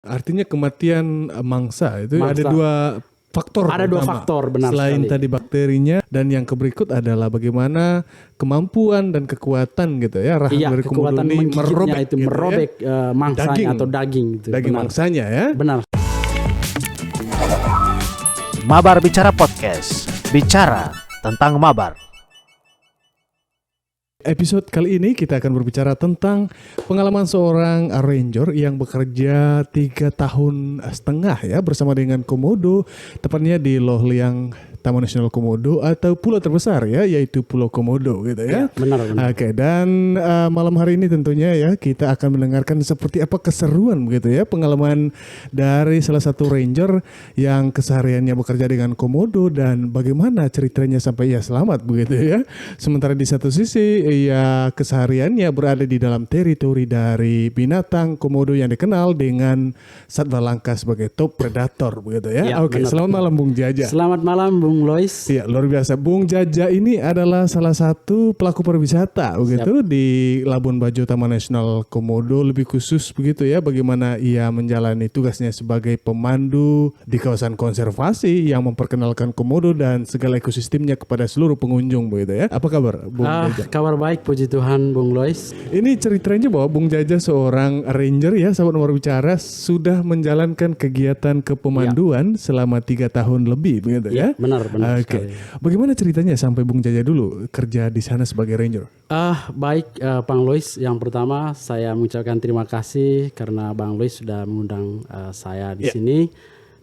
Artinya kematian mangsa itu Mangsa. ada dua faktor. Ada dua faktor, benar Selain sekali. tadi bakterinya, dan yang berikut adalah bagaimana kemampuan dan kekuatan gitu ya rahang Iya, dari komodo kekuatan ini menggigitnya itu gitu merobek mangsanya Daging. atau daging gitu. Daging Benar. mangsanya ya. Benar. Mabar Bicara Podcast. Bicara tentang mabar. Episode kali ini kita akan berbicara tentang pengalaman seorang ranger yang bekerja 3,5 tahun ya bersama dengan komodo, tepatnya di Loh Liang Taman Nasional Komodo atau pulau terbesar ya, yaitu Pulau Komodo gitu ya. Benar. Oke, dan malam hari ini tentunya ya kita akan mendengarkan seperti apa keseruan begitu ya pengalaman dari salah satu ranger yang kesehariannya bekerja dengan komodo dan bagaimana ceritanya sampai ia selamat begitu ya. Sementara di satu sisi ia kesehariannya berada di dalam teritori dari binatang komodo yang dikenal dengan satwa langka sebagai top predator begitu ya. Ya, Oke, benar. selamat malam Bung Jaja. Selamat malam Bung Lois. Iya, luar biasa. Bung Jaja ini adalah salah satu pelaku pariwisata begitu di Labuan Bajo Taman Nasional Komodo, lebih khusus begitu ya bagaimana ia menjalani tugasnya sebagai pemandu di kawasan konservasi yang memperkenalkan komodo dan segala ekosistemnya kepada seluruh pengunjung begitu ya. Apa kabar Bung Jaja? Kabar baik, puji Tuhan Bung Lois. Ini ceritanya bahwa Bung Jaja seorang ranger ya, sahabat nomor bicara, sudah menjalankan kegiatan kepemanduan selama 3 tahun lebih begitu ya. Benar Oke. sekali. Bagaimana ceritanya sampai Bung Jaja dulu kerja di sana sebagai ranger? Baik Bang Lois, yang pertama saya mengucapkan terima kasih karena Bang Lois sudah mengundang saya di sini.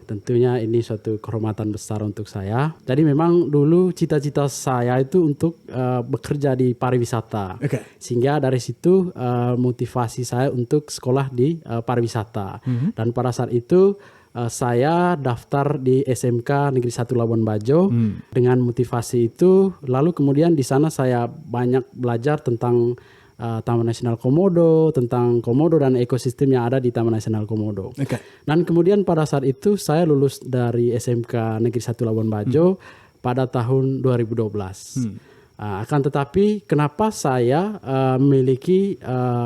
Tentunya ini suatu kehormatan besar untuk saya. Jadi memang dulu cita-cita saya itu untuk bekerja di pariwisata. Oke. Sehingga dari situ motivasi saya untuk sekolah di pariwisata. Dan pada saat itu saya daftar di SMK Negeri 1 Labuan Bajo dengan motivasi itu. Lalu kemudian di sana saya banyak belajar tentang Taman Nasional Komodo, tentang komodo dan ekosistem yang ada di Taman Nasional Komodo. Oke. Dan kemudian pada saat itu saya lulus dari SMK Negeri 1 Labuan Bajo pada tahun 2012. Akan tetapi kenapa saya memiliki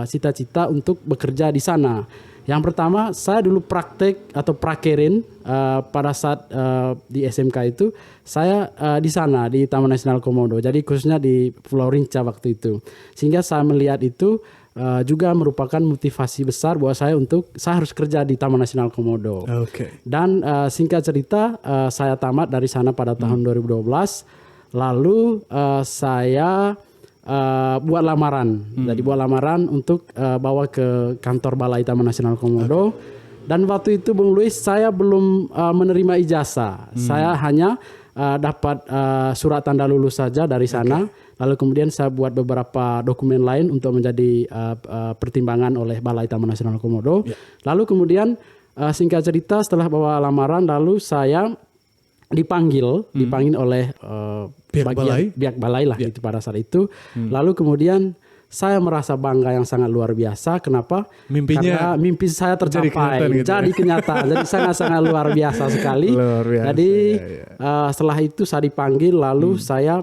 cita-cita untuk bekerja di sana? Yang pertama, saya dulu praktek atau prakerin pada saat di SMK itu saya di sana di Taman Nasional Komodo. Jadi khususnya di Pulau Rinca waktu itu. Sehingga saya melihat itu juga merupakan motivasi besar buat saya untuk saya harus kerja di Taman Nasional Komodo. Oke. Dan singkat cerita saya tamat dari sana pada tahun 2012. Lalu saya buat lamaran. Jadi buat lamaran untuk bawa ke kantor Balai Taman Nasional Komodo. Dan waktu itu Bung Luis saya belum menerima ijazah. Saya hanya dapat surat tanda lulus saja dari sana. Lalu kemudian saya buat beberapa dokumen lain untuk menjadi pertimbangan oleh Balai Taman Nasional Komodo. Lalu kemudian singkat cerita setelah bawa lamaran lalu saya dipanggil oleh pihak balai lah itu pada saat itu. Lalu kemudian saya merasa bangga yang sangat luar biasa. Kenapa? Karena mimpi saya tercapai, jadi kenyataan. Jadi sangat-sangat luar biasa sekali. Jadi setelah itu saya dipanggil, lalu saya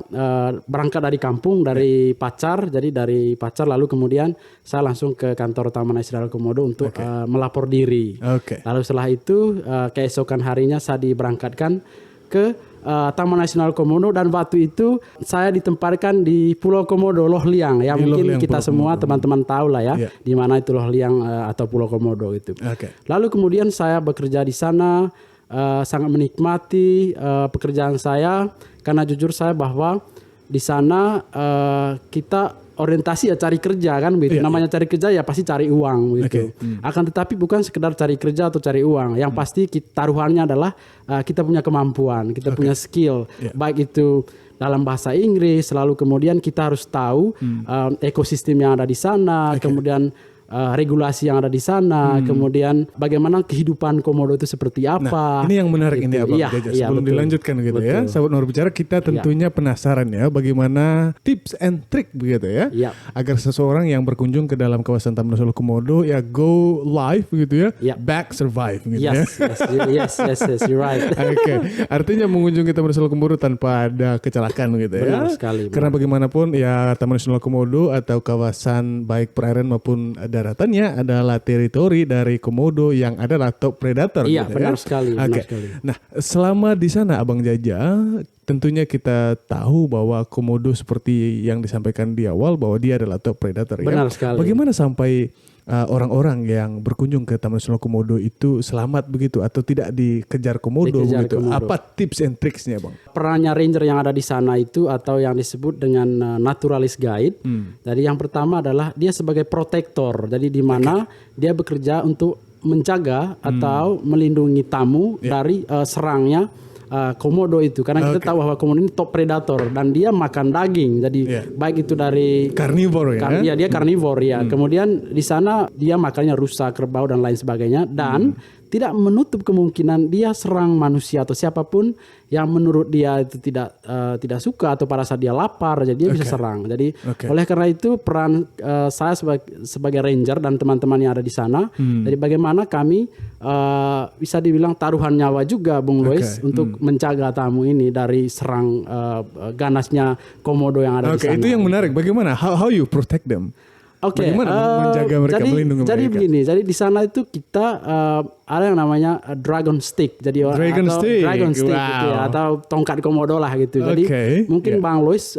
berangkat dari kampung, dari Pacar. Jadi dari Pacar lalu kemudian saya langsung ke kantor Taman Nasional Komodo untuk melapor diri. Lalu setelah itu keesokan harinya saya diberangkatkan ke Taman Nasional Komodo dan waktu itu saya ditempatkan di Pulau Komodo, Loh Liang ya, mungkin kita semua teman-teman tahu lah ya di mana itu Loh Liang atau Pulau Komodo itu. Lalu kemudian saya bekerja di sana, sangat menikmati pekerjaan saya karena jujur saya bahwa di sana kita orientasi ya cari kerja kan begitu. Namanya cari kerja ya pasti cari uang gitu. Akan tetapi bukan sekedar cari kerja atau cari uang. Yang pasti taruhannya adalah kita punya kemampuan, kita punya skill. Baik itu dalam bahasa Inggris, lalu kemudian kita harus tahu ekosistem yang ada di sana, kemudian regulasi yang ada di sana, kemudian bagaimana kehidupan komodo itu seperti apa. Nah, ini yang menarik gitu. ini Abang Jaja. Sebelum dilanjutkan gitu ya, sahabat Nur Bicara, kita tentunya penasaran ya bagaimana tips and trick begitu ya, agar seseorang yang berkunjung ke dalam kawasan Taman Nasional Komodo ya go live gitu ya, back survive gitu yes, you're right. Oke. Artinya mengunjungi Taman Nasional Komodo tanpa ada kecelakaan gitu ya. Benar sekali. Karena bagaimanapun ya Taman Nasional Komodo atau kawasan baik perairan maupun daratannya adalah teritori dari komodo yang adalah top predator. Iya, gitu benar ya. sekali, benar Oke. sekali. Nah, selama di sana Abang Jaja, tentunya kita tahu bahwa komodo seperti yang disampaikan di awal bahwa dia adalah top predator. Benar ya. sekali. Bagaimana sampai orang-orang yang berkunjung ke Taman Nasional Komodo itu selamat begitu atau tidak dikejar komodo Dikejar begitu? komodo. Apa tips and tricksnya, Bang? Perannya ranger yang ada di sana itu atau yang disebut dengan naturalist guide. Jadi yang pertama adalah dia sebagai protektor. Jadi di mana dia bekerja untuk menjaga atau melindungi tamu dari serangnya komodo itu, karena kita tahu bahwa komodo ini top predator dan dia makan daging. Jadi baik itu dari Carnivore ya? Iya, dia karnivor ya. Kemudian di sana dia makannya rusa, kerbau dan lain sebagainya, dan tidak menutup kemungkinan dia serang manusia atau siapapun yang menurut dia itu tidak suka atau pada saat dia lapar, jadi dia bisa serang. Jadi oleh karena itu peran saya sebagai ranger dan teman-teman yang ada di sana, jadi bagaimana kami bisa dibilang taruhan nyawa juga, Bung Lois, untuk menjaga tamu ini dari serang ganasnya komodo yang ada di sana. Itu yang menarik. Bagaimana? How you protect them? Bagaimana menjaga mereka, melindungi mereka? Jadi begini, jadi di sana itu kita ada yang namanya dragon stick, jadi Dragon stick gitu ya, atau tongkat komodo lah gitu. Jadi mungkin Bang Lois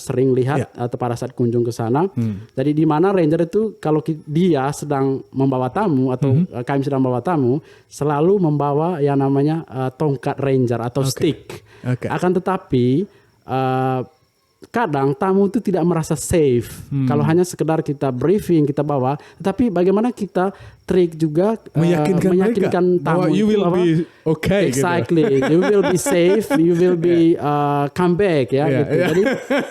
sering lihat atau pada saat kunjung ke sana. Jadi di mana ranger itu kalau dia sedang membawa tamu atau kami sedang membawa tamu, selalu membawa yang namanya tongkat ranger atau stick. Akan tetapi kadang tamu itu tidak merasa safe kalau hanya sekedar kita briefing, kita bawa, tapi bagaimana kita trik juga meyakinkan tamu bahwa you will be okay, exactly gitu. You will be safe, you will be come back ya gitu. Jadi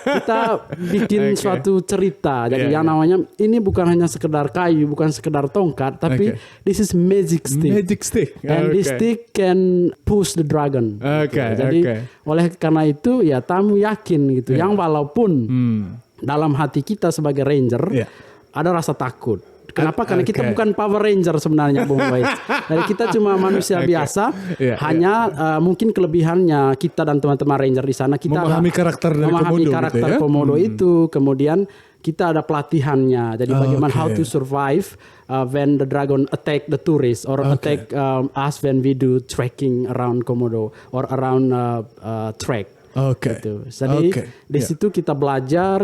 kita bikin suatu cerita. Jadi yang namanya ini bukan hanya sekedar kayu, bukan sekedar tongkat, tapi this is magic stick. And this stick can push the dragon. Jadi oleh karena itu ya tamu yakin gitu. Yang walaupun dalam hati kita sebagai ranger ada rasa takut. Kenapa? Karena kita bukan Power Ranger sebenarnya, Bung Boy. Jadi kita cuma manusia biasa. Hanya mungkin kelebihannya kita dan teman-teman Ranger di sana kita memahami karakter dari komodo, karakter komodo itu. Kemudian kita ada pelatihannya. Jadi bagaimana how to survive when the dragon attack the tourist or attack us when we do trekking around komodo or around trek. Gitu. Jadi di situ kita belajar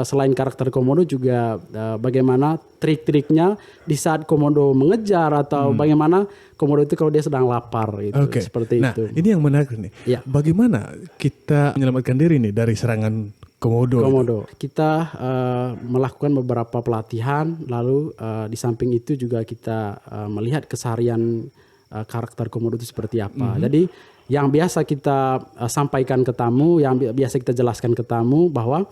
selain karakter komodo juga bagaimana trik-triknya di saat komodo mengejar atau bagaimana komodo itu kalau dia sedang lapar gitu. Seperti itu. Nah, ini yang menarik nih. Bagaimana kita menyelamatkan diri nih dari serangan komodo? Kita melakukan beberapa pelatihan, lalu di samping itu juga kita melihat keseharian karakter komodo itu seperti apa. Jadi yang biasa kita sampaikan ke tamu, yang biasa kita jelaskan ke tamu bahwa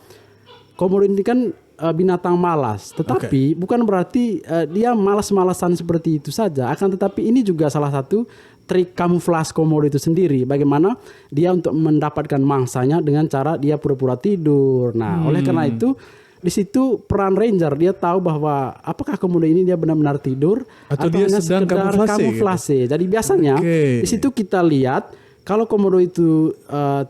komodo ini kan binatang malas, tetapi bukan berarti dia malas-malasan seperti itu saja. Akan tetapi ini juga salah satu trik kamuflase komodo itu sendiri. Bagaimana dia untuk mendapatkan mangsanya dengan cara dia pura-pura tidur. Nah, oleh karena itu di situ peran ranger, dia tahu bahwa apakah komodo ini dia benar-benar tidur atau dia hanya sedang kamuflase. Jadi biasanya di situ kita lihat kalau komodo itu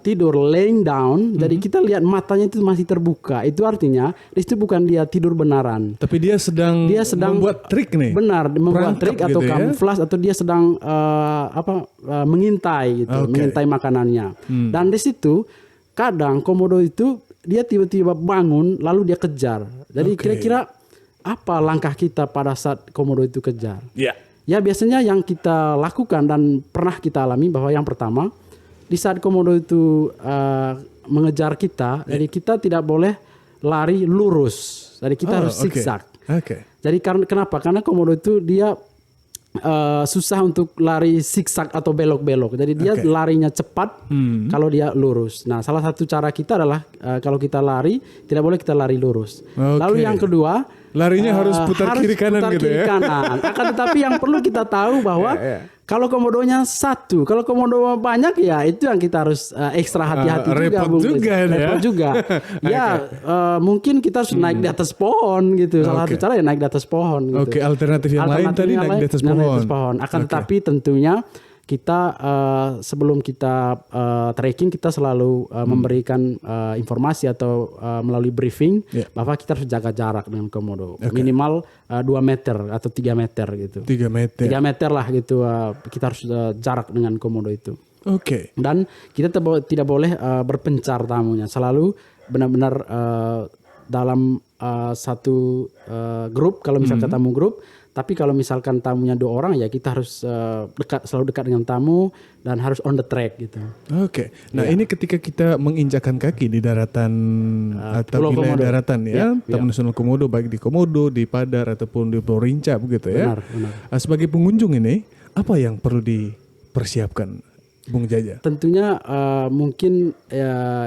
tidur laying down, jadi kita lihat matanya itu masih terbuka. Itu artinya di situ bukan dia tidur benaran. Tapi dia sedang membuat trik nih. Benar, membuat trik atau kamuflase atau dia sedang mengintai gitu, mengintai makanannya. Dan di situ kadang komodo itu dia tiba-tiba bangun lalu dia kejar. Jadi kira-kira apa langkah kita pada saat komodo itu kejar? Ya biasanya yang kita lakukan dan pernah kita alami bahwa yang pertama di saat komodo itu mengejar kita, jadi kita tidak boleh lari lurus, jadi kita harus zigzag. Jadi kenapa? Karena komodo itu dia susah untuk lari zigzag atau belok-belok. Jadi dia larinya cepat kalau dia lurus. Nah, salah satu cara kita adalah kalau kita lari tidak boleh kita lari lurus. Lalu yang kedua, larinya harus putar kiri kanan gitu ya. Akan tetapi yang perlu kita tahu bahwa kalau komodonya satu, kalau komodo banyak ya itu yang kita harus ekstra hati-hati juga. Repot juga. Mungkin kita harus naik di atas pohon gitu. Salah satu cara ya naik di atas pohon gitu. Alternatif yang lain tadi naik di atas pohon. Akan tetapi tentunya kita sebelum kita trekking kita selalu memberikan informasi atau melalui briefing bahwa kita harus jaga jarak dengan komodo minimal 2 meter atau 3 meter gitu. 3 meter. 3 meter lah gitu kita harus jarak dengan komodo itu. Oke. Dan kita tidak boleh berpencar tamunya. Selalu benar-benar dalam satu grup kalau misalkan tamu grup. Tapi kalau misalkan tamunya 2 orang ya kita harus selalu dekat dengan tamu dan harus on the track gitu. Oke. Nah ini ketika kita menginjakan kaki di daratan atau wilayah Komodo. daratan ya, Taman Nasional Komodo baik di Komodo, di Padar ataupun di Pulau Rinca begitu ya. Benar. Sebagai pengunjung ini apa yang perlu dipersiapkan, Bung Jaja? Tentunya mungkin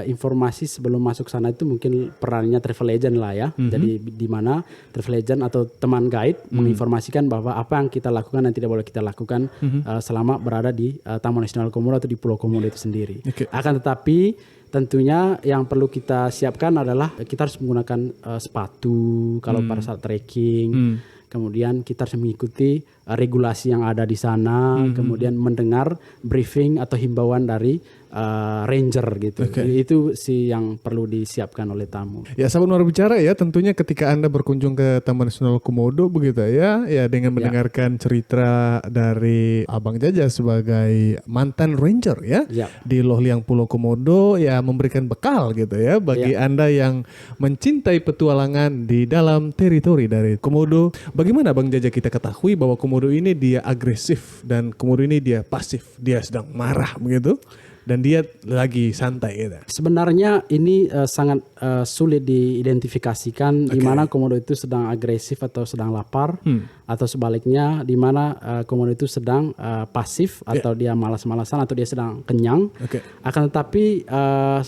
informasi sebelum masuk sana itu mungkin perannya travel agent lah ya. Jadi di mana travel agent atau teman guide menginformasikan bahwa apa yang kita lakukan dan tidak boleh kita lakukan selama berada di Taman Nasional Komodo atau di Pulau Komodo itu sendiri. Okay. Akan tetapi tentunya yang perlu kita siapkan adalah kita harus menggunakan sepatu kalau pada saat trekking. Kemudian kita harus mengikuti regulasi yang ada di sana, kemudian mendengar briefing atau himbauan dari ranger gitu. Jadi itu sih yang perlu disiapkan oleh tamu. Ya sahabat Mabara Bicara ya, tentunya ketika Anda berkunjung ke Taman Nasional Komodo begitu ya dengan mendengarkan cerita dari Abang Jaja sebagai mantan ranger ya di Loh Liang Pulau Komodo ya, memberikan bekal gitu ya bagi Anda yang mencintai petualangan di dalam teritori dari Komodo. Bagaimana Bang Jaja kita ketahui bahwa Komodo ini dia agresif dan Komodo ini dia pasif, dia sedang marah begitu? Dan dia lagi santai gitu. Sebenarnya ini sangat sulit diidentifikasikan di mana komodo itu sedang agresif atau sedang lapar atau sebaliknya di mana komodo itu sedang pasif atau dia malas-malasan atau dia sedang kenyang. Akan tetapi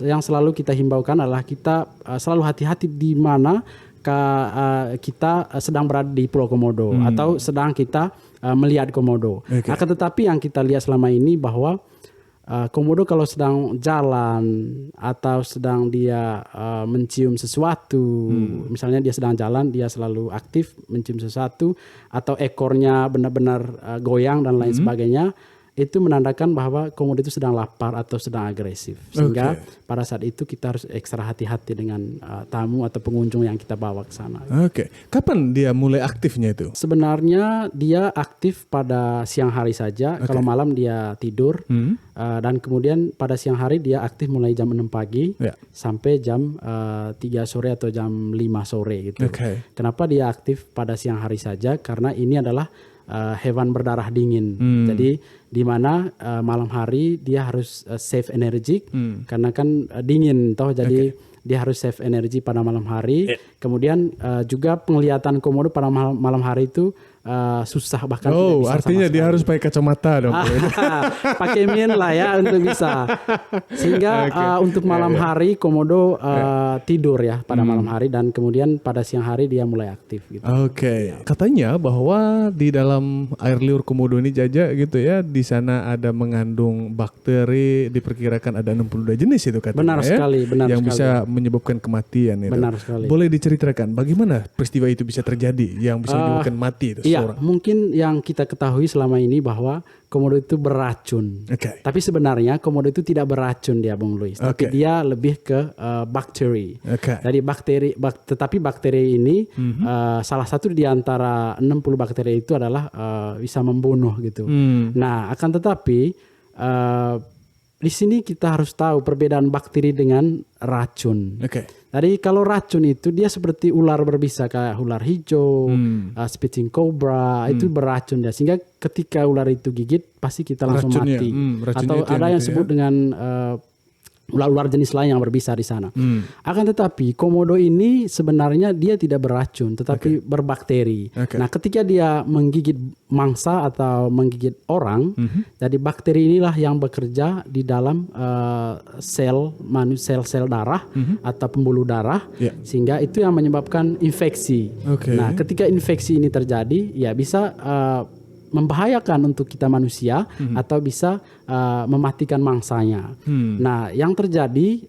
yang selalu kita himbaukan adalah kita selalu hati-hati di mana kita sedang berada di Pulau Komodo atau sedang kita melihat komodo. Akan tetapi yang kita lihat selama ini bahwa komodo kalau sedang jalan atau sedang dia mencium sesuatu, misalnya dia sedang jalan, dia selalu aktif mencium sesuatu, atau ekornya benar-benar goyang dan lain sebagainya, itu menandakan bahwa komodo itu sedang lapar atau sedang agresif. Sehingga pada saat itu kita harus ekstra hati-hati dengan tamu atau pengunjung yang kita bawa ke sana. Kapan dia mulai aktifnya itu? Sebenarnya dia aktif pada siang hari saja. Kalau malam dia tidur. Dan kemudian pada siang hari dia aktif mulai jam 6 pagi sampai jam 3 sore atau jam 5 sore gitu. Kenapa dia aktif pada siang hari saja? Karena ini adalah hewan berdarah dingin. Jadi di mana malam hari dia harus save energi karena kan dingin toh, jadi dia harus save energi pada malam hari. Kemudian juga penglihatan komodo pada malam hari itu susah, bahkan tidak bisa artinya dia harus pakai kacamata dong. Pakai min lah ya untuk bisa. Sehingga untuk malam hari komodo tidur ya pada malam hari, dan kemudian pada siang hari dia mulai aktif gitu. Katanya bahwa di dalam air liur komodo ini Jaja gitu ya, di sana ada mengandung bakteri, diperkirakan ada 62 jenis itu katanya. Benar sekali, benar yang sekali. bisa menyebabkan kematian itu. Benar sekali. Boleh diceritakan bagaimana peristiwa itu bisa terjadi yang bisa menyebabkan mati itu? Iya, mungkin yang kita ketahui selama ini bahwa komodo itu beracun. Tapi sebenarnya komodo itu tidak beracun dia, Bung Luis. Tapi dia lebih ke bakteri. Jadi tetapi bakteri ini salah satu di antara 60 bakteri itu adalah bisa membunuh gitu. Nah, akan tetapi di sini kita harus tahu perbedaan bakteri dengan racun. Jadi kalau racun itu dia seperti ular berbisa, kayak ular hijau, spitting cobra, itu beracun dia. Sehingga ketika ular itu gigit pasti kita langsung mati. Atau ada yang disebut dengan ular-ular jenis lain yang berbisa di sana. Akan tetapi komodo ini sebenarnya dia tidak beracun, tetapi berbakteri. Nah, ketika dia menggigit mangsa atau menggigit orang, jadi bakteri inilah yang bekerja di dalam sel-sel darah atau pembuluh darah, sehingga itu yang menyebabkan infeksi. Nah, ketika infeksi ini terjadi, ya bisa membahayakan untuk kita manusia atau bisa mematikan mangsanya. Nah, yang terjadi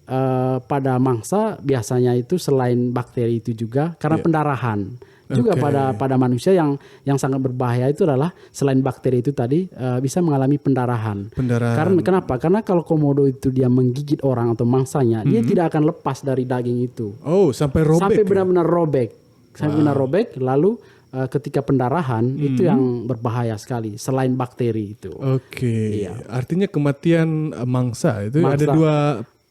pada mangsa biasanya itu selain bakteri itu juga karena pendarahan. Juga Oke. pada manusia yang sangat berbahaya itu adalah selain bakteri itu tadi bisa mengalami pendarahan. Karena kenapa? Karena kalau komodo itu dia menggigit orang atau mangsanya, dia tidak akan lepas dari daging itu. Oh, sampai robek. Sampai ya? benar-benar robek. Sampai benar robek, lalu ketika pendarahan itu yang berbahaya sekali selain bakteri itu. Oke. Artinya kematian mangsa itu ada dua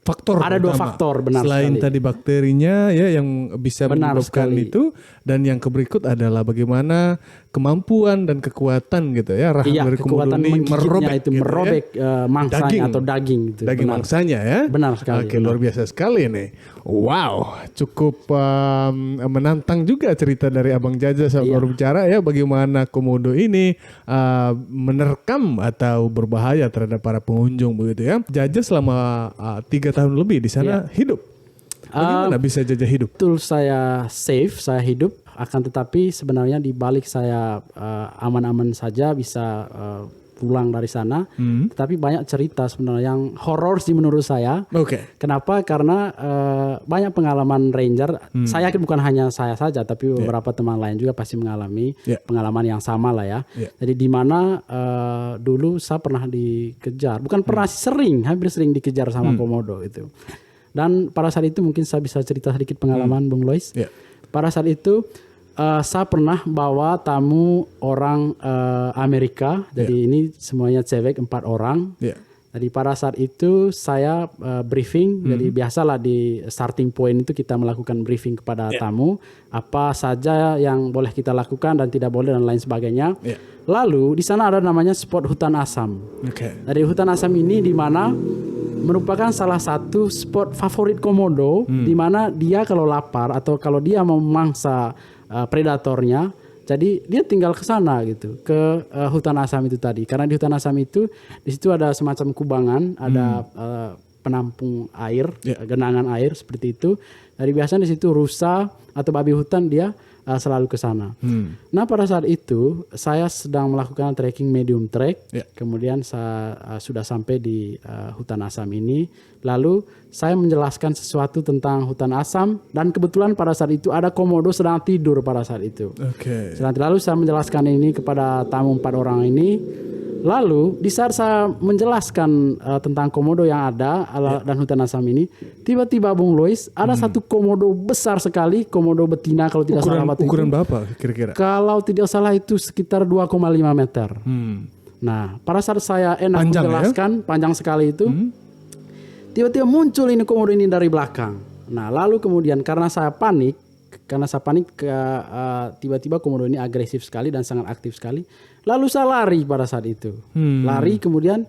faktor. Ada dua utama. faktor, benar Selain sekali. tadi bakterinya ya yang bisa Benar menyebabkan sekali. itu, dan yang berikut adalah bagaimana kemampuan dan kekuatan gitu ya rahang dari komodo kekuatan ini menggigitnya itu gitu merobek mangsanya Daging. atau daging itu. Daging benar. mangsanya ya. Benar sekali. Oke, luar biasa sekali nih. Wow, cukup menantang juga cerita dari Abang Jaja saat baru bicara ya bagaimana komodo ini menerkam atau berbahaya terhadap para pengunjung begitu ya. Jaja selama 3 tahun lebih di sana hidup. Bagaimana bisa Jaja hidup? Betul, saya safe, saya hidup, akan tetapi sebenarnya di balik saya aman-aman saja bisa pulang dari sana. Tetapi banyak cerita sebenarnya yang horor sih menurut saya. Oke. Kenapa? Karena banyak pengalaman ranger. Saya yakin bukan hanya saya saja, tapi beberapa teman lain juga pasti mengalami pengalaman yang sama lah ya. Jadi di mana dulu saya pernah dikejar, bukan pernah sih, hampir sering dikejar sama komodo itu. Dan pada saat itu mungkin saya bisa cerita sedikit pengalaman Bung Lois. Pada saat itu saya pernah bawa tamu orang Amerika. Jadi ini semuanya cewek 4 orang. Jadi pada saat itu saya briefing. Jadi biasalah di starting point itu kita melakukan briefing kepada tamu. Apa saja yang boleh kita lakukan dan tidak boleh dan lain sebagainya. Lalu di sana ada namanya spot hutan asam. Dari hutan asam ini di mana merupakan salah satu spot favorit komodo, di mana dia kalau lapar atau kalau dia mau memangsa predatornya, jadi dia tinggal ke sana gitu, ke hutan asam itu tadi. Karena di hutan asam itu di situ ada semacam kubangan, ada penampung air, genangan air seperti itu. Jadi biasanya di situ rusa atau babi hutan dia selalu ke sana. Nah pada saat itu saya sedang melakukan trekking medium trek, kemudian saya sudah sampai di hutan asam ini. Lalu saya menjelaskan sesuatu tentang hutan asam dan kebetulan pada saat itu ada komodo sedang tidur pada saat itu. Lalu saya menjelaskan ini kepada tamu 4 orang ini. Lalu di saat saya menjelaskan tentang komodo yang ada dan hutan asam ini, tiba-tiba Bung Lois ada satu komodo besar sekali, komodo betina kalau tidak salah waktu Ukuran itu. berapa kira-kira? Kalau tidak salah itu sekitar 2,5 meter. Nah, pada saat saya Panjang, menjelaskan panjang sekali itu, tiba-tiba muncul ini komodo ini dari belakang. Nah, lalu kemudian karena saya panik tiba-tiba komodo ini agresif sekali dan sangat aktif sekali. Lalu saya lari pada saat itu. Lari kemudian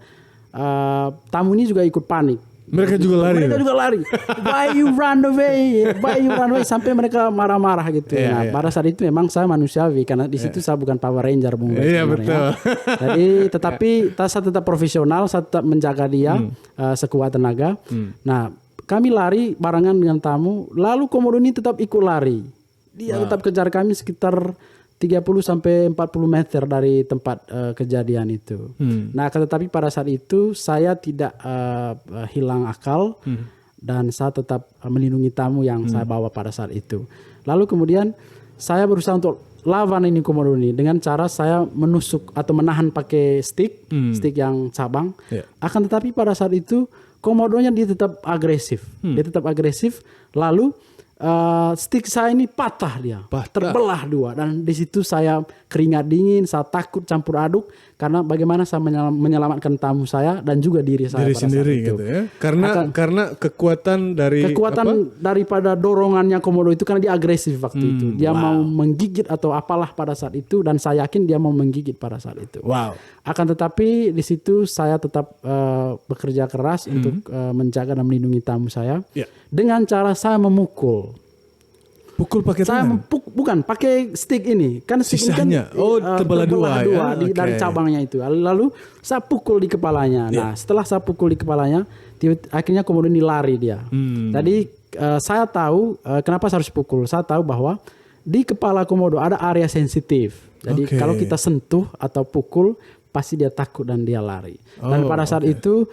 tamu ini juga ikut panik. Mereka juga lari. Why you run away? Sampai mereka marah-marah gitu. Pada saat itu memang saya manusiawi karena di situ saya bukan Power Ranger Bung. Betul. Jadi tetapi saya tetap profesional, saya tetap menjaga dia sekuat tenaga. Nah, kami lari barengan dengan tamu, lalu komodo ini tetap ikut lari. Dia tetap kejar kami sekitar 30 sampai 40 meter dari tempat kejadian itu. Nah, tetapi pada saat itu saya tidak hilang akal dan saya tetap melindungi tamu yang saya bawa pada saat itu. Lalu kemudian saya berusaha untuk lawan ini komodo ini dengan cara saya menusuk atau menahan pakai stick yang cabang. Akan tetapi pada saat itu komodonya dia tetap agresif. Lalu stick saya ini patah, terbelah 2 dan di situ saya keringat dingin, saya takut campur aduk karena bagaimana saya menyelamatkan tamu saya dan juga diri saya pada sendiri saat itu. gitu ya. Karena kekuatan daripada dorongannya komodo itu karena dia agresif waktu itu. Dia mau menggigit atau apalah pada saat itu dan saya yakin dia mau menggigit pada saat itu. Akan tetapi di situ saya tetap bekerja keras untuk menjaga dan melindungi tamu saya dengan cara saya memukul. Pukul pakai tangan? Bukan, pakai stick ini. Kan stick sisanya. ini kan terbelah dua ya? Dari cabangnya itu. Lalu saya pukul di kepalanya. Nah, setelah saya pukul di kepalanya, akhirnya kemudian ini lari dia. Jadi saya tahu kenapa saya harus pukul. Saya tahu bahwa di kepala komodo ada area sensitif. Jadi kalau kita sentuh atau pukul, pasti dia takut dan dia lari. Dan pada saat itu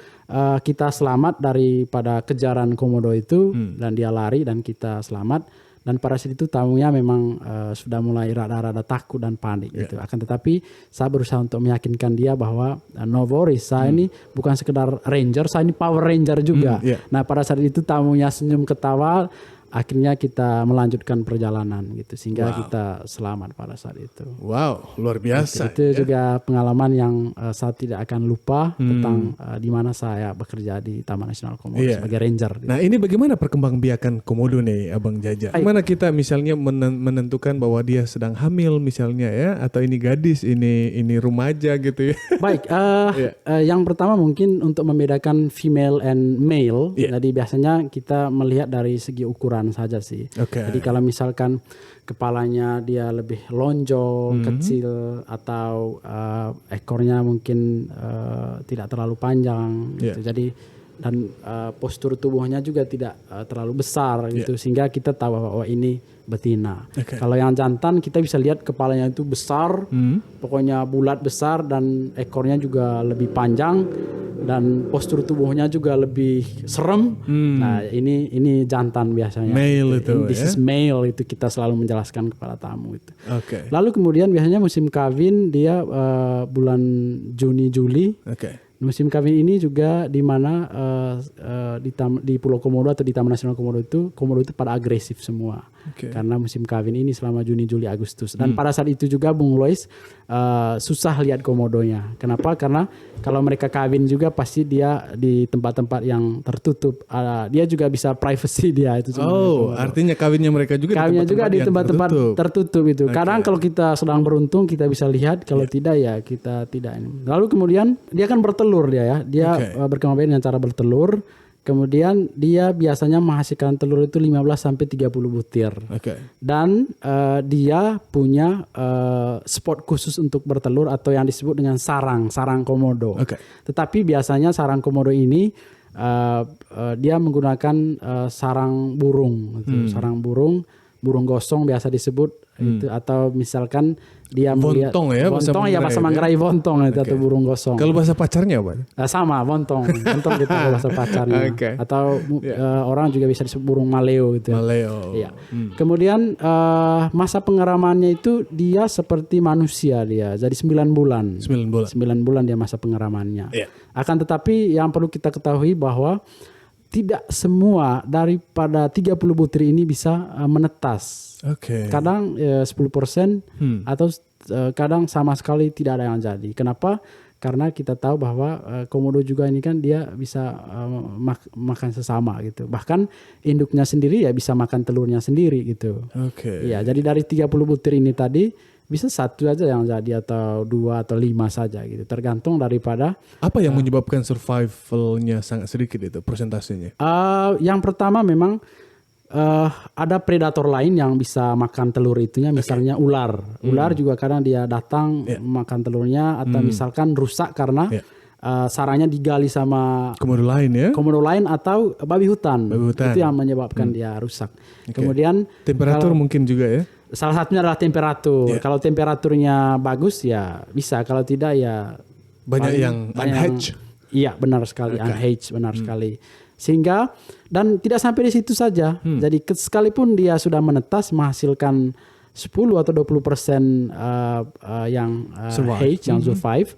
kita selamat daripada kejaran komodo itu dan dia lari dan kita selamat. Dan pada saat itu tamunya memang sudah mulai rada-rada takut dan panik gitu. Akan tetapi saya berusaha untuk meyakinkan dia bahwa no worries, saya ini bukan sekedar ranger, saya ini power ranger juga. Nah pada saat itu tamunya senyum ketawa, akhirnya kita melanjutkan perjalanan gitu sehingga kita selamat pada saat itu. Wow, luar biasa. Itu juga pengalaman yang saya tidak akan lupa tentang di mana saya bekerja di Taman Nasional Komodo sebagai ranger. Nah, ini bagaimana perkembangbiakan komodo nih, Abang Jaja? Gimana kita misalnya menentukan bahwa dia sedang hamil misalnya ya, atau ini gadis, ini remaja gitu ya? Baik, yang pertama mungkin untuk membedakan female and male. Jadi biasanya kita melihat dari segi ukuran saja sih. Jadi kalau misalkan kepalanya dia lebih lonjong, kecil, atau ekornya mungkin tidak terlalu panjang, gitu. Jadi dan postur tubuhnya juga tidak terlalu besar, gitu, sehingga kita tahu bahwa ini betina. Kalau yang jantan kita bisa lihat kepalanya itu besar, pokoknya bulat besar dan ekornya juga lebih panjang. Dan postur tubuhnya juga lebih serem. Nah, ini jantan biasanya. Male itu. This is male, itu kita selalu menjelaskan kepada tamu itu. Okay. Lalu kemudian biasanya musim kawin dia bulan Juni Juli. Musim kawin ini juga di mana di Pulau Komodo atau di Taman Nasional Komodo itu pada agresif semua. Karena musim kawin ini selama Juni, Juli, Agustus. Dan pada saat itu juga Bung Lois susah lihat komodonya. Kenapa? Karena kalau mereka kawin juga pasti dia di tempat-tempat yang tertutup. Dia juga bisa privacy dia itu. Artinya kawinnya mereka juga di tempat-tempat tertutup itu. Kadang kalau kita sedang beruntung kita bisa lihat, kalau tidak ya kita tidak. Lalu kemudian dia kan bertelur dia ya. Dia berkembang biak dengan cara bertelur. Kemudian dia biasanya menghasilkan telur itu 15 sampai 30 butir. Dan dia punya spot khusus untuk bertelur atau yang disebut dengan sarang komodo. Tetapi biasanya sarang komodo ini dia menggunakan sarang burung, gitu. Sarang burung gosong biasa disebut itu, atau misalkan dia bontong ya, bahasa Manggarai bontong itu, atau burung gosong. Kalau bahasa pacarnya apa? Sama bontong kita bahasa pacarnya. Atau orang juga bisa disebut burung maleo gitu. Iya. Kemudian masa pengeramannya itu dia seperti manusia dia. Jadi 9 bulan. 9 bulan dia masa pengeramannya. Akan tetapi yang perlu kita ketahui bahwa tidak semua daripada 30 butir ini bisa menetas. Kadang 10% atau kadang sama sekali tidak ada yang jadi. Kenapa? Karena kita tahu bahwa komodo juga ini kan dia bisa makan sesama gitu. Bahkan induknya sendiri ya bisa makan telurnya sendiri gitu. Ya, jadi dari 30 butir ini tadi bisa 1 aja yang jadi, atau 2 atau 5 saja gitu, tergantung daripada apa yang menyebabkan survivalnya sangat sedikit itu persentasenya. Yang pertama memang ada predator lain yang bisa makan telur itunya, misalnya ular juga kadang dia datang makan telurnya, atau misalkan rusak karena sarangnya digali sama komodo lain atau babi hutan. Itu yang menyebabkan dia rusak. Kemudian temperatur mungkin juga ya. Salah satunya adalah temperatur. Kalau temperaturnya bagus ya bisa, kalau tidak ya banyak yang unhatch. Iya, benar sekali, unhatch, benar sekali. Sehingga dan tidak sampai di situ saja. Jadi sekalipun dia sudah menetas menghasilkan 10 atau 20% yang hatch, yang survive.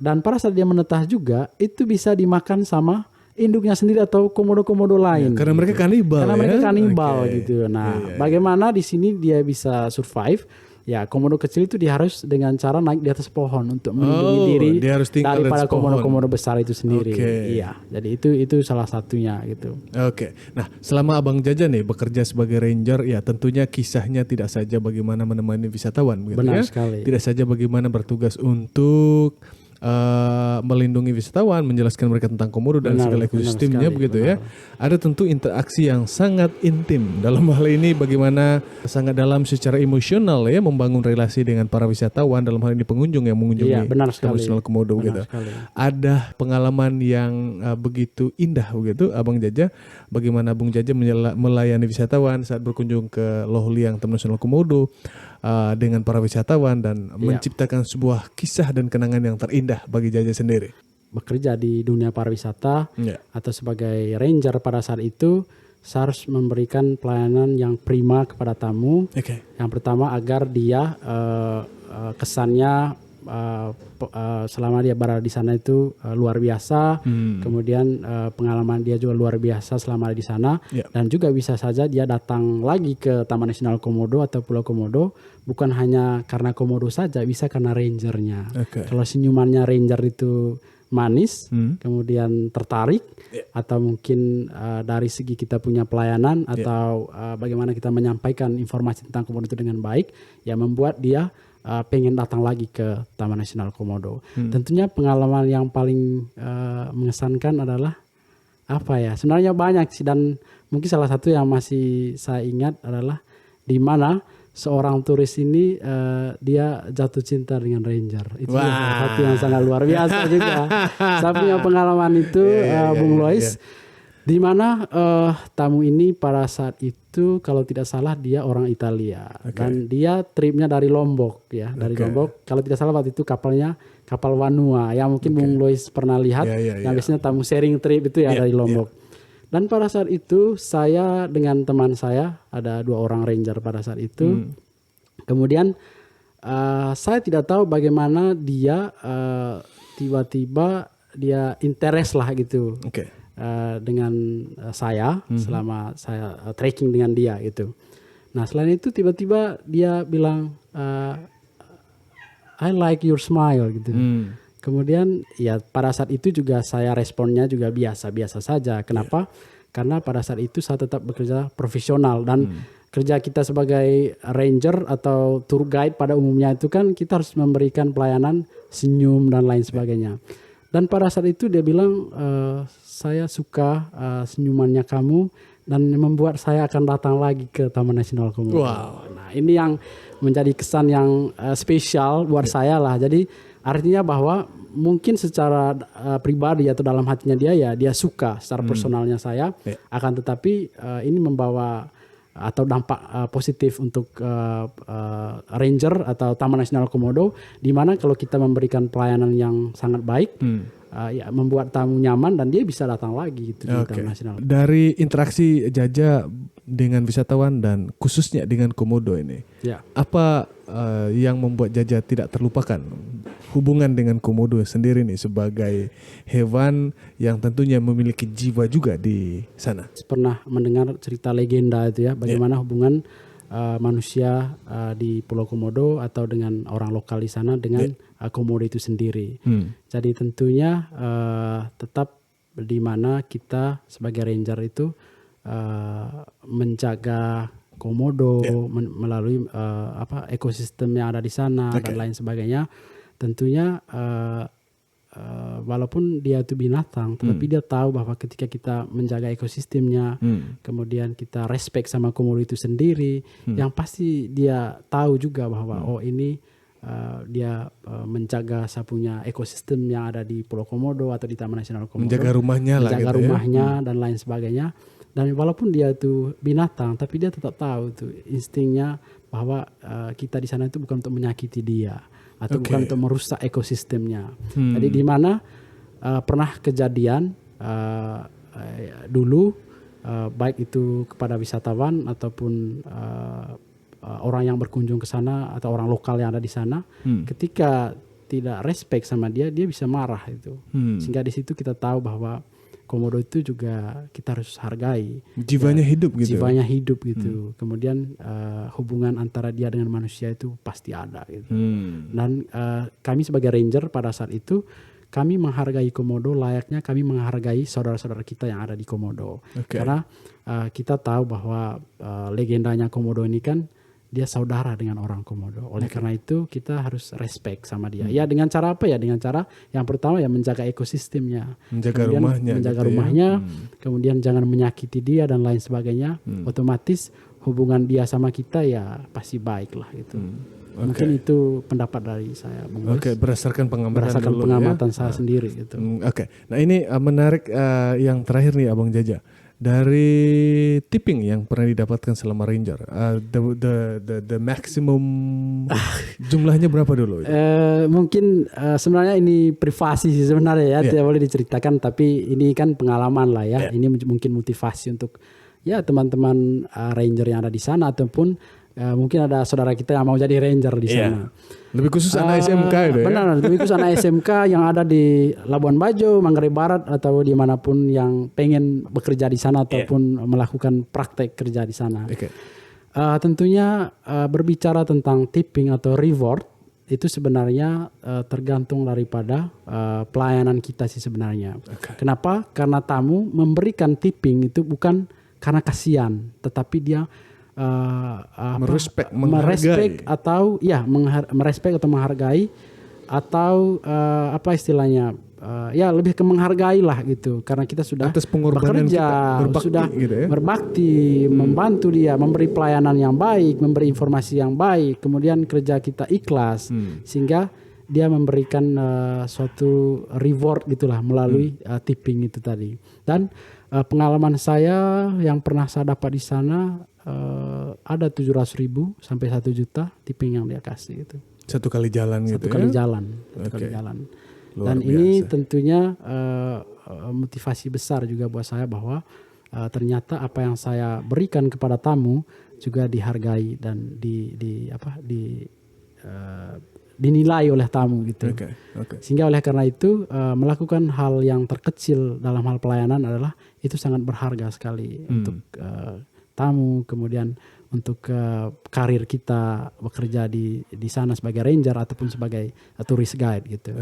Dan pada saat dia menetas juga itu bisa dimakan sama induknya sendiri atau komodo-komodo lain. Karena mereka kanibal. Mereka kanibal gitu. Nah, bagaimana di sini dia bisa survive? Ya, komodo kecil itu dia harus dengan cara naik di atas pohon untuk melindungi diri daripada komodo-komodo besar itu sendiri. Iya, jadi itu salah satunya gitu. Nah, selama Abang Jaja nih bekerja sebagai ranger, ya tentunya kisahnya tidak saja bagaimana menemani wisatawan, begitu. Benar sekali. Tidak saja bagaimana bertugas untuk melindungi wisatawan, menjelaskan mereka tentang komodo dan segala ekosistemnya, begitu ya. Ada tentu interaksi yang sangat intim dalam hal ini, bagaimana sangat dalam secara emosional ya membangun relasi dengan para wisatawan, dalam hal ini pengunjung yang mengunjungi Taman Nasional Komodo, begitu. Ada pengalaman yang begitu indah begitu, Abang Jaja, bagaimana Bung Jaja melayani wisatawan saat berkunjung ke Loh Liang Taman Nasional Komodo dengan para wisatawan dan menciptakan sebuah kisah dan kenangan yang terindah bagi Jaja sendiri. Bekerja di dunia pariwisata atau sebagai ranger pada saat itu saya harus memberikan pelayanan yang prima kepada tamu. Oke. Yang pertama agar dia kesannya selama dia berada di sana itu luar biasa. Kemudian pengalaman dia juga luar biasa selama di sana. Ya. Dan juga bisa saja dia datang lagi ke Taman Nasional Komodo atau Pulau Komodo bukan hanya karena Komodo saja, bisa karena rangernya. Oke. Kalau senyumannya ranger itu manis, kemudian tertarik, atau mungkin dari segi kita punya pelayanan atau bagaimana kita menyampaikan informasi tentang Komodo itu dengan baik, ya membuat dia pengen datang lagi ke Taman Nasional Komodo. Tentunya pengalaman yang paling mengesankan adalah apa ya? Sebenarnya banyak sih, dan mungkin salah satu yang masih saya ingat adalah di mana seorang turis ini dia jatuh cinta dengan ranger. Itu salah satu yang sangat luar biasa juga. Saya punya pengalaman itu, Bung Lois, di mana tamu ini pada saat itu kalau tidak salah dia orang Italia, dan dia tripnya dari Lombok ya, dari Lombok. Kalau tidak salah waktu itu kapalnya kapal Wanua, yang mungkin Bung Lois pernah lihat, yang biasanya tamu sharing trip itu ya dari Lombok. Dan pada saat itu saya dengan teman saya, ada 2 orang ranger pada saat itu. Kemudian saya tidak tahu bagaimana dia tiba-tiba dia interest lah gitu dengan saya selama saya trekking dengan dia gitu. Nah selain itu tiba-tiba dia bilang I like your smile gitu. Kemudian ya pada saat itu juga saya responnya juga biasa-biasa saja. Kenapa? Karena pada saat itu saya tetap bekerja profesional, dan kerja kita sebagai ranger atau tour guide pada umumnya itu kan kita harus memberikan pelayanan senyum dan lain sebagainya. Dan pada saat itu dia bilang saya suka senyumannya kamu dan membuat saya akan datang lagi ke Taman Nasional Komodo. Nah ini yang menjadi kesan yang spesial buat saya lah. Jadi artinya bahwa mungkin secara pribadi atau dalam hatinya dia suka secara personalnya saya, akan tetapi ini membawa atau dampak positif untuk ranger atau Taman Nasional Komodo, di mana kalau kita memberikan pelayanan yang sangat baik, ya membuat tamu nyaman dan dia bisa datang lagi gitu di Taman Nasional. Dari interaksi Jaja dengan wisatawan dan khususnya dengan Komodo ini, apa yang membuat Jaja tidak terlupakan hubungan dengan Komodo sendiri nih sebagai hewan yang tentunya memiliki jiwa juga di sana? Pernah mendengar cerita legenda itu ya, bagaimana hubungan manusia di Pulau Komodo atau dengan orang lokal di sana dengan Komodo itu sendiri. Jadi tentunya tetap di mana kita sebagai ranger itu menjaga Komodo melalui ekosistem yang ada di sana dan lain sebagainya. Tentunya walaupun dia itu binatang, tetapi dia tahu bahwa ketika kita menjaga ekosistemnya, kemudian kita respect sama Komodo itu sendiri, yang pasti dia tahu juga bahwa oh ini dia menjaga sapunya ekosistem yang ada di Pulau Komodo atau di Taman Nasional Komodo, menjaga rumahnya lah, menjaga rumahnya dan lain sebagainya. Dan walaupun dia itu binatang, tapi dia tetap tahu tuh instingnya bahwa kita di sana itu bukan untuk menyakiti dia atau bukan untuk merusak ekosistemnya. Jadi di mana pernah kejadian dulu baik itu kepada wisatawan ataupun orang yang berkunjung ke sana atau orang lokal yang ada di sana, ketika tidak respect sama dia bisa marah itu. Sehingga di situ kita tahu bahwa Komodo itu juga kita harus hargai. Jiwanya hidup gitu. Jiwanya hidup gitu. Kemudian hubungan antara dia dengan manusia itu pasti ada gitu. Dan kami sebagai ranger pada saat itu kami menghargai Komodo layaknya kami menghargai saudara-saudara kita yang ada di Komodo. Karena kita tahu bahwa legendanya Komodo ini kan dia saudara dengan orang Komodo. Oleh karena itu kita harus respect sama dia. Ya dengan cara apa ya? Dengan cara yang pertama ya menjaga ekosistemnya. Menjaga kemudian rumahnya. Menjaga rumahnya. Kemudian jangan menyakiti dia dan lain sebagainya. Otomatis hubungan dia sama kita ya pasti baik lah gitu. Mungkin itu pendapat dari saya, Bung Lois. Berdasarkan pengamatan saya sendiri gitu. Nah ini menarik yang terakhir nih Abang Jaja. Dari tipping yang pernah didapatkan selama ranger, the maximum jumlahnya berapa dulu? Mungkin sebenarnya ini privasi sih sebenarnya ya, tidak boleh diceritakan. Tapi ini kan pengalaman lah ya. Ini mungkin motivasi untuk ya teman-teman ranger yang ada di sana ataupun mungkin ada saudara kita yang mau jadi ranger di sana. Lebih khusus anak SMK itu ya. Benar, lebih khusus anak SMK yang ada di Labuan Bajo, Manggarai Barat atau dimanapun yang pengen bekerja di sana ataupun melakukan praktek kerja di sana. Oke. Tentunya berbicara tentang tipping atau reward itu sebenarnya tergantung daripada pelayanan kita sih sebenarnya. Kenapa? Karena tamu memberikan tipping itu bukan karena kasihan, tetapi dia merespek atau merespek atau menghargai atau apa istilahnya lebih ke menghargai lah gitu, karena kita sudah atas pengorbanan bekerja, kita, berbakti, sudah gitu ya? berbakti, membantu dia, memberi pelayanan yang baik, memberi informasi yang baik, kemudian kerja kita ikhlas sehingga dia memberikan suatu reward gitulah melalui tipping itu tadi. Dan pengalaman saya yang pernah saya dapat di sana ada 700.000 sampai 1 juta tipping yang dia kasih itu. Satu kali jalan gitu Satu kali jalan. Luar Dan biasa. ini tentunya motivasi besar juga buat saya bahwa ternyata apa yang saya berikan kepada tamu juga dihargai dan dinilai oleh tamu gitu. Sehingga oleh karena itu melakukan hal yang terkecil dalam hal pelayanan adalah itu sangat berharga sekali untuk tamu, kemudian untuk karir kita bekerja di sana sebagai ranger ataupun sebagai tourist guide gitu.